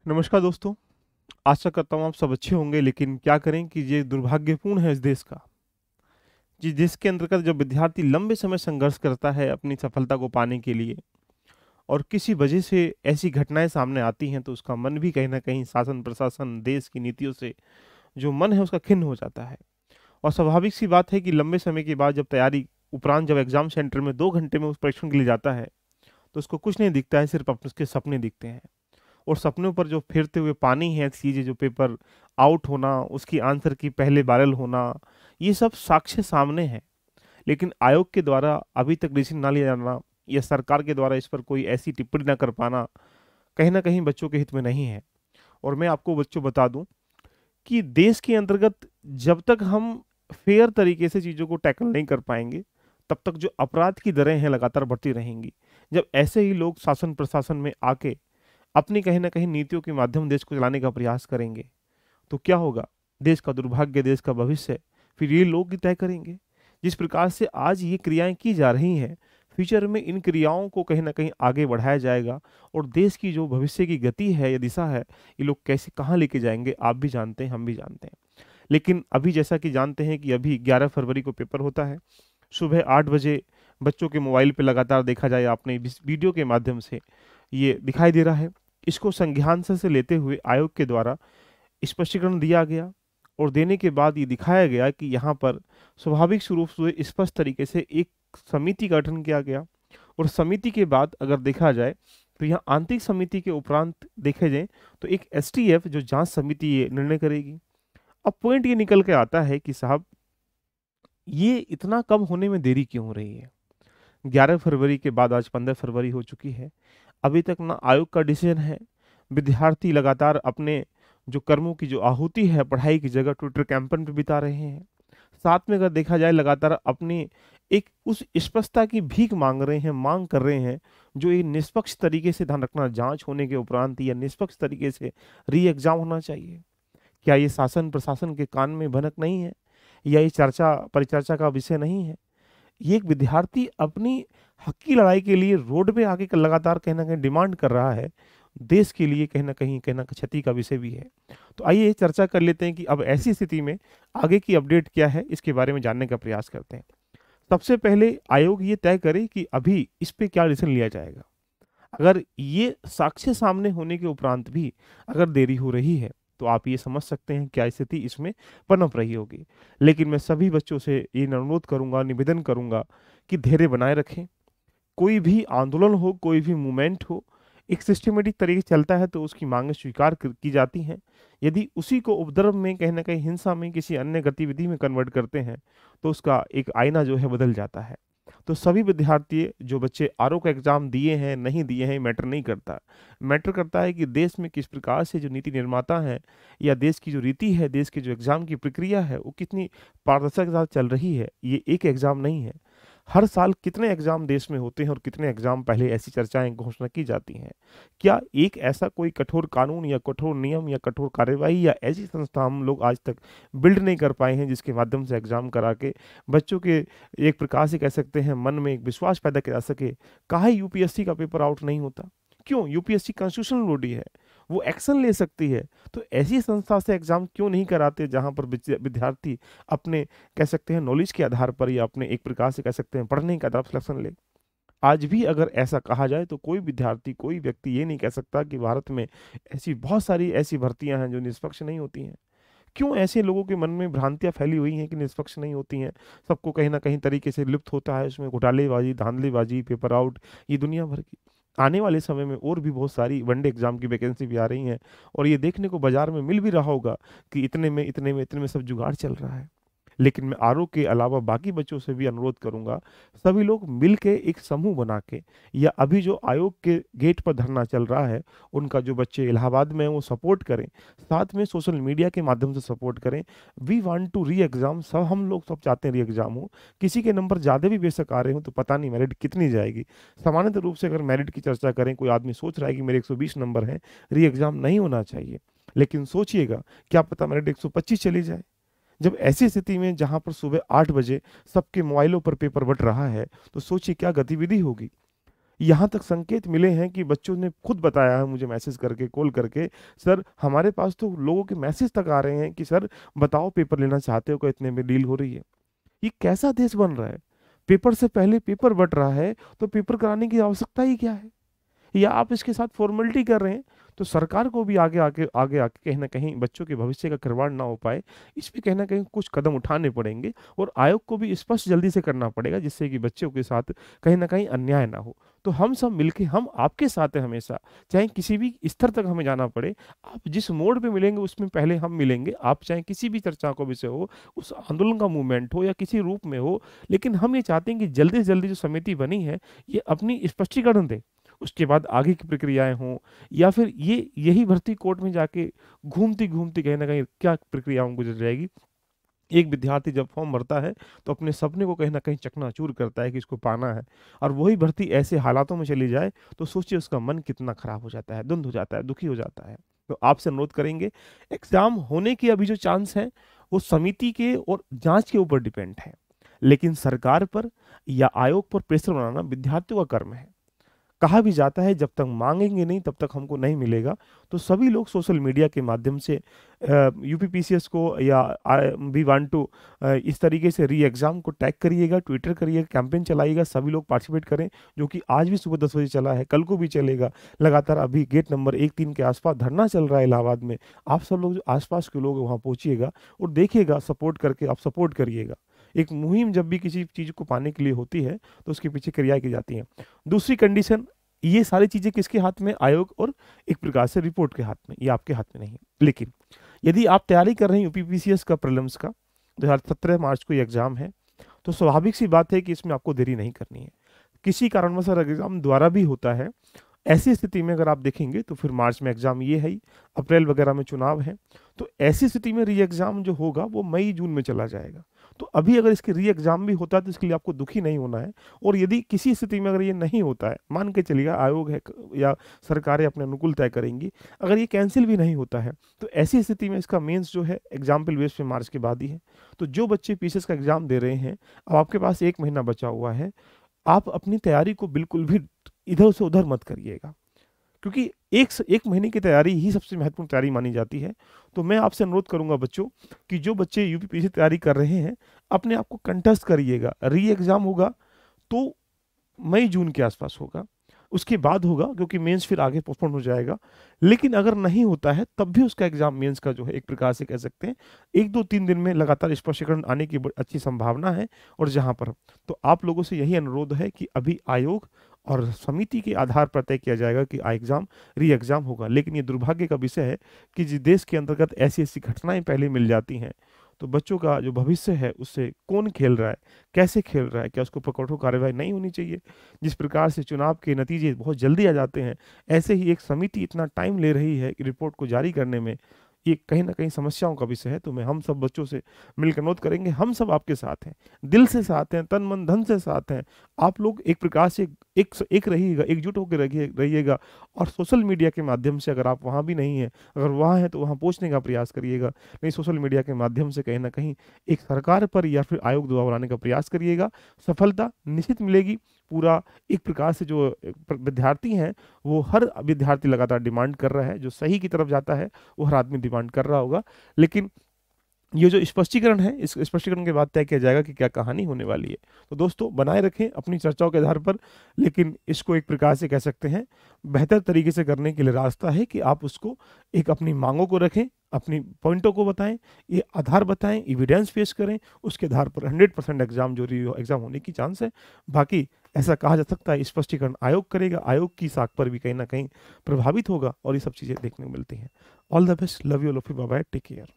नमस्कार दोस्तों। आशा करता हूँ आप सब अच्छे होंगे, लेकिन क्या करें कि ये दुर्भाग्यपूर्ण है इस देश का, जिसके अंतर्गत जब विद्यार्थी लंबे समय संघर्ष करता है अपनी सफलता को पाने के लिए और किसी वजह से ऐसी घटनाएं सामने आती हैं, तो उसका मन भी कहीं ना कहीं शासन प्रशासन देश की नीतियों से जो मन है उसका खिन्न हो जाता है। और स्वाभाविक सी बात है कि लंबे समय के बाद जब तैयारी उपरांत जब एग्जाम सेंटर में 2 घंटे में उस परीक्षण के लिए जाता है, तो उसको कुछ नहीं दिखता है, सिर्फ अपने उसके सपने दिखते हैं। और सपनों पर जो फिरते हुए पानी है चीज़ें, जो पेपर आउट होना, उसकी आंसर की पहले वायरल होना, ये सब साक्ष्य सामने है। लेकिन आयोग के द्वारा अभी तक डिसीजन ना लिया जाना या सरकार के द्वारा इस पर कोई ऐसी टिप्पणी ना कर पाना कहीं ना कहीं बच्चों के हित में नहीं है। और मैं आपको बच्चों बता दूं कि देश के अंतर्गत जब तक हम फेयर तरीके से चीज़ों को टैकल नहीं कर पाएंगे, तब तक जो अपराध की दरें हैं लगातार बढ़ती रहेंगी। जब ऐसे ही लोग शासन प्रशासन में आके अपनी कहीं ना कहीं नीतियों के माध्यम देश को चलाने का प्रयास करेंगे, तो क्या होगा? देश का दुर्भाग्य, देश का भविष्य फिर ये लोग ही तय करेंगे। जिस प्रकार से आज ये क्रियाएं की जा रही हैं, फ्यूचर में इन क्रियाओं को कहीं ना कहीं आगे बढ़ाया जाएगा। और देश की जो भविष्य की गति है या दिशा है, ये लोग कैसे कहाँ लेके जाएंगे, आप भी जानते हैं, हम भी जानते हैं। लेकिन अभी जैसा कि जानते हैं कि अभी 11 फरवरी को पेपर होता है, सुबह 8 बजे बच्चों के मोबाइल पे लगातार देखा जाए, आपने इस वीडियो के माध्यम से ये दिखाई दे रहा है। इसको संज्ञान से लेते हुए आयोग के द्वारा स्पष्टीकरण दिया गया और देने के बाद ये दिखाया गया कि यहाँ पर स्वाभाविक रूप से स्पष्ट तरीके से एक समिति का गठन किया गया। और समिति के बाद अगर देखा जाए, तो यहाँ आंतरिक समिति के उपरांत देखे जाए तो एक एसटीएफ जो जांच समिति ये निर्णय करेगी। अब पॉइंट ये निकल के आता है कि साहब, ये इतना कम होने में देरी क्यों हो रही है? 11 फरवरी के बाद आज 15 फरवरी हो चुकी है, अभी तक ना आयोग का डिसीजन है। विद्यार्थी लगातार अपने जो कर्मों की जो आहुति है पढ़ाई की जगह ट्विटर कैंपेन पे बिता रहे हैं। साथ में अगर देखा जाए, लगातार अपनी एक उस स्पष्टता की भीख मांग रहे हैं, मांग कर रहे हैं, जो ये निष्पक्ष तरीके से ध्यान रखना, जांच होने के उपरांत या निष्पक्ष तरीके से री एग्जाम होना चाहिए। क्या ये शासन प्रशासन के कान में भनक नहीं है, या ये चर्चा परिचर्चा का विषय नहीं है? ये एक विद्यार्थी अपनी हक की लड़ाई के लिए रोड पे आके लगातार कहीं ना कहीं डिमांड कर रहा है, देश के लिए कहीं ना कहीं क्षति का विषय भी है। तो आइए चर्चा कर लेते हैं कि अब ऐसी स्थिति में आगे की अपडेट क्या है, इसके बारे में जानने का प्रयास करते हैं। सबसे पहले आयोग ये तय करे कि अभी इस पे क्या डिसीजन लिया जाएगा। अगर ये साक्ष्य सामने होने के उपरांत भी अगर देरी हो रही है, तो आप ये समझ सकते हैं क्या स्थिति इसमें पनप रही होगी। लेकिन मैं सभी बच्चों से ये अनुरोध करूंगा, निवेदन करूंगा कि धैर्य बनाए रखें। कोई भी आंदोलन हो, कोई भी मूवमेंट हो, एक सिस्टमेटिक तरीके से चलता है तो उसकी मांगें स्वीकार की जाती हैं। यदि उसी को उपद्रव में, कहीं ना कहीं हिंसा में, किसी अन्य गतिविधि में कन्वर्ट करते हैं, तो उसका एक आईना जो है बदल जाता है। तो सभी विद्यार्थी, जो बच्चे आरओ का एग्जाम दिए हैं नहीं दिए हैं, मैटर नहीं करता। मैटर करता है कि देश में किस प्रकार से जो नीति निर्माता है या देश की जो रीति है, देश के जो एग्जाम की प्रक्रिया है, वो कितनी पारदर्शिता के साथ चल रही है। ये एक एग्जाम नहीं है, हर साल कितने एग्जाम देश में होते हैं और कितने एग्जाम पहले ऐसी चर्चाएं घोषणा की जाती हैं। क्या एक ऐसा कोई कठोर कानून या कठोर नियम या कठोर कार्यवाही या ऐसी संस्था हम लोग आज तक बिल्ड नहीं कर पाए हैं, जिसके माध्यम से एग्जाम करा के बच्चों के एक प्रकार से कह सकते हैं मन में एक विश्वास पैदा किया जा सके? काहे यूपीएससी का पेपर आउट नहीं होता? क्यों? यूपीएससी कॉन्स्टिट्यूशनल बॉडी है, वो एक्शन ले सकती है। तो ऐसी संस्था से एग्जाम क्यों नहीं कराते जहां पर विद्यार्थी अपने कह सकते हैं नॉलेज के आधार पर या अपने एक प्रकार से कह सकते हैं पढ़ने के आधार पर सिलेक्शन ले? आज भी अगर ऐसा कहा जाए तो कोई विद्यार्थी, कोई व्यक्ति ये नहीं कह सकता कि भारत में ऐसी बहुत सारी ऐसी भर्तियां हैं जो निष्पक्ष नहीं होती हैं। क्यों ऐसे लोगों के मन में भ्रांतियां फैली हुई हैं कि निष्पक्ष नहीं होती हैं? सबको कहीं ना कहीं तरीके से लिप्त होता है उसमें घोटालेबाजी, धांधलीबाजी, पेपर आउट, ये दुनिया भर की। आने वाले समय में और भी बहुत सारी वनडे एग्जाम की वैकेंसी भी आ रही हैं, और ये देखने को बाजार में मिल भी रहा होगा कि इतने में सब जुगाड़ चल रहा है। लेकिन मैं आरओ के अलावा बाकी बच्चों से भी अनुरोध करूंगा, सभी लोग मिल के एक समूह बना के, या अभी जो आयोग के गेट पर धरना चल रहा है उनका जो बच्चे इलाहाबाद में हैं वो सपोर्ट करें, साथ में सोशल मीडिया के माध्यम से सपोर्ट करें। We want to re exam, सब हम लोग सब चाहते हैं री एग्जाम हो। किसी के नंबर ज़्यादा भी बेशक आ रहे हो तो पता नहीं मेरिट कितनी जाएगी। सामान्यतः रूप से अगर मेरिट की चर्चा करें, कोई आदमी सोच रहा है कि मेरे 120 नंबर हैं, री एग्जाम नहीं होना चाहिए। लेकिन सोचिएगा, क्या पता मेरिट 125 चली जाए। जब ऐसी स्थिति में जहां पर सुबह 8 बजे सबके मोबाइलों पर पेपर बट रहा है, तो सोचिए क्या गतिविधि होगी। यहाँ तक संकेत मिले हैं कि बच्चों ने खुद बताया है मुझे मैसेज करके, कॉल करके, सर हमारे पास तो लोगों के मैसेज तक आ रहे हैं कि सर बताओ पेपर लेना चाहते हो क्या, इतने में डील हो रही है। ये कैसा देश बन रहा है? पेपर से पहले पेपर बट रहा है, तो पेपर कराने की आवश्यकता ही क्या है? या आप इसके साथ फॉर्मेलिटी कर रहे हैं। तो सरकार को भी आगे आके कहीं ना कहीं बच्चों के भविष्य का खिलवाड़ ना हो पाए, इस पे कहीं ना कहीं कुछ कदम उठाने पड़ेंगे, और आयोग को भी स्पष्ट जल्दी से करना पड़ेगा, जिससे कि बच्चों के साथ कहीं ना कहीं अन्याय ना हो। तो हम सब मिलके, हम आपके साथ हैं हमेशा, चाहे किसी भी स्तर तक हमें जाना पड़े। आप जिस मोड़ पे मिलेंगे उसमें पहले हम मिलेंगे, आप चाहे किसी भी चर्चा का विषय हो, उस आंदोलन का मूवमेंट हो या किसी रूप में हो, लेकिन हम ये चाहते हैं कि जल्दी से जल्दी जो समिति बनी है ये अपनी स्पष्टीकरण दे, उसके बाद आगे की प्रक्रियाएं हों, या फिर ये यही भर्ती कोर्ट में जाके घूमती घूमती कहीं ना कहीं क्या प्रक्रियाओं गुजर जाएगी। एक विद्यार्थी जब फॉर्म भरता है तो अपने सपने को कहीं ना कहीं चकनाचूर करता है कि इसको पाना है, और वही भर्ती ऐसे हालातों में चली जाए तो सोचिए उसका मन कितना खराब हो जाता है, धुंध हो जाता है, दुखी हो जाता है। तो आपसे अनुरोध करेंगे, एग्जाम होने की अभी जो चांस है वो समिति के और जांच के ऊपर डिपेंड है, लेकिन सरकार पर या आयोग पर प्रेशर बनाना विद्यार्थियों का कर्म है। कहा भी जाता है जब तक मांगेंगे नहीं तब तक हमको नहीं मिलेगा। तो सभी लोग सोशल मीडिया के माध्यम से यूपीपीसीएस को या वी वांट टू इस तरीके से री एग्जाम को टैग करिएगा, ट्विटर करिएगा, कैंपेन चलाइएगा, सभी लोग पार्टिसिपेट करें, जो कि आज भी सुबह 10 बजे चला है, कल को भी चलेगा लगातार। अभी गेट नंबर 1-3 के आसपास धरना चल रहा है इलाहाबाद में। आप सब लोग जो आसपास के लोग वहाँ पहुंचिएगा और देखिएगा, सपोर्ट करके आप सपोर्ट करिएगा। एक मुहिम जब भी किसी चीज को पाने के लिए होती है तो उसके पीछे क्रियाएं की जाती हैं। दूसरी कंडीशन, ये सारी चीजें किसके हाथ में? आयोग और एक प्रकार से रिपोर्ट के हाथ में, ये आपके हाथ में नहीं है। लेकिन यदि आप तैयारी कर रहे हैं यूपीपीसीएस का प्रीलिम्स का, 2017 मार्च को ये एग्जाम है, तो स्वाभाविक सी बात है कि इसमें आपको देरी नहीं करनी है। किसी कारणवश अगर एग्जाम दोबारा भी होता है, ऐसी स्थिति में अगर आप देखेंगे तो फिर मार्च में एग्जाम ये है ही, अप्रैल वगैरह में चुनाव है, तो ऐसी स्थिति में री एग्जाम जो होगा वो मई जून में चला जाएगा। तो अभी अगर इसके री एग्जाम भी होता है तो इसके लिए आपको दुखी नहीं होना है। और यदि किसी स्थिति में अगर ये नहीं होता है, मान के चलिएगा आयोग है या सरकारें अपने अनुकूल तय करेंगी, अगर ये कैंसिल भी नहीं होता है तो ऐसी स्थिति में इसका मेंस जो है एग्जाम्पल बेस पे मार्च के बाद ही है। तो जो बच्चे पीसीएस का एग्जाम दे रहे हैं, अब आपके पास 1 महीना बचा हुआ है, आप अपनी तैयारी को बिल्कुल भी इधर से उधर मत करिएगा, क्योंकि एक महीने की तैयारी ही सबसे महत्वपूर्ण तैयारी मानी जाती है। तो मैं आपसे अनुरोध करूंगा बच्चों कि जो बच्चे यूपीपीएससी तैयारी कर रहे हैं, अपने आप को कंटेस्ट करिएगा। री एग्जाम होगा तो मई जून के आसपास होगा, उसके बाद होगा, क्योंकि मेंस फिर आगे पोस्टपोन हो जाएगा। लेकिन अगर नहीं होता है तब भी उसका एग्जाम मेंस का जो है एक प्रकार से कह सकते हैं 1-2-3 दिन में लगातार स्पष्टीकरण आने की अच्छी संभावना है। और जहां पर तो आप लोगों से यही अनुरोध है कि अभी आयोग और समिति के आधार पर तय किया जाएगा कि एग्जाम री एग्जाम होगा। लेकिन ये दुर्भाग्य का विषय है कि जिस देश के अंतर्गत ऐसी ऐसी घटनाएं पहले मिल जाती हैं, तो बच्चों का जो भविष्य है उससे कौन खेल रहा है, कैसे खेल रहा है, क्या उसको पर कठोर कार्रवाई नहीं होनी चाहिए? जिस प्रकार से चुनाव के नतीजे बहुत जल्दी आ जाते हैं, ऐसे ही एक समिति इतना टाइम ले रही है रिपोर्ट को जारी करने में, ये कहीं ना कहीं समस्याओं का विषय है। तो मैं हम सब बच्चों से मिलकर अनुरोध करेंगे, हम सब आपके साथ हैं, दिल से साथ हैं, तन मन धन से साथ हैं। आप लोग एक प्रकार से एक रहिएगा, एकजुट होकर रहिएगा। और सोशल मीडिया के माध्यम से अगर आप वहाँ भी नहीं हैं, अगर वहाँ हैं तो वहाँ पहुँचने का प्रयास करिएगा। नहीं, सोशल मीडिया के माध्यम से कहीं ना कहीं एक सरकार पर या फिर आयोग दबाव बनाने का प्रयास करिएगा। सफलता निश्चित मिलेगी। पूरा एक प्रकार से जो विद्यार्थी हैं, वो हर विद्यार्थी लगातार डिमांड कर रहा है, जो सही की तरफ जाता है वो हर आदमी डिमांड कर रहा होगा। लेकिन ये जो स्पष्टीकरण है, इस स्पष्टीकरण के बाद तय किया जाएगा कि क्या कहानी होने वाली है। तो दोस्तों, बनाए रखें अपनी चर्चाओं के आधार पर, लेकिन इसको एक प्रकार से कह सकते हैं बेहतर तरीके से करने के लिए रास्ता है कि आप उसको एक अपनी मांगों को रखें, अपनी पॉइंटों को बताएं, ये आधार बताएं, एविडेंस पेश करें, उसके आधार पर 100% एग्जाम जो एग्जाम होने की चांस है। बाकी ऐसा कहा जा सकता है स्पष्टीकरण आयोग करेगा, आयोग की साख पर भी कहीं ना कहीं प्रभावित होगा, और ये सब चीज़ें देखने को मिलती हैं। All the best, love you, bye bye, take care.